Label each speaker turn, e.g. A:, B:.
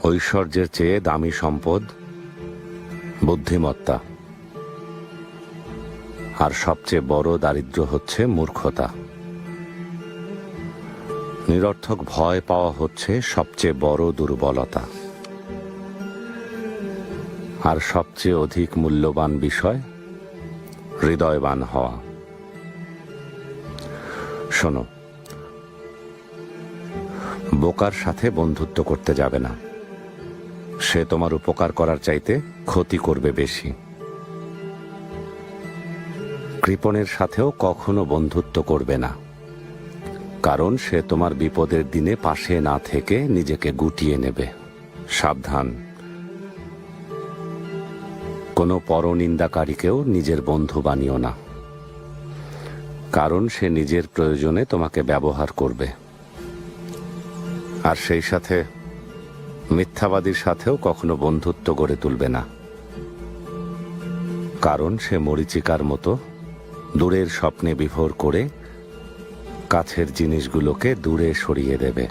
A: ঐশ্বর্যের চেয়ে দামি সম্পদ বুদ্ধিমত্তা, আর সবচেয়ে বড় দারিদ্র্য হচ্ছে মূর্খতা। নিরর্থক ভয় পাওয়া হচ্ছে সবচেয়ে বড় দুর্বলতা, আর সবচেয়ে অধিক মূল্যবান বিষয় হৃদয়বান হওয়া। শোনো, বোকার সাথে বন্ধুত্ব করতে যাবে না। সে তোমার উপকার করার চাইতে ক্ষতি করবে বেশি। কৃপণের সাথেও কখনো বন্ধুত্ব করবে না, কারণ সে তোমার বিপদের দিনে পাশে না থেকে নিজেকে গুটিয়ে নেবে। সাবধান, কোনো পরনিন্দাকারীকেও নিজের বন্ধু বানিও না, কারণ সে নিজের প্রয়োজনে তোমাকে ব্যবহার করবে। আর সেই সাথে মিথ্যাবাদীর সাথেও কখনো বন্ধুত্ব গড়ে তুলবে না, কারণ সে মরীচিকার মতো দূরের স্বপ্নে বিভোর করে কাছের জিনিসগুলোকে দূরে সরিয়ে দেবে।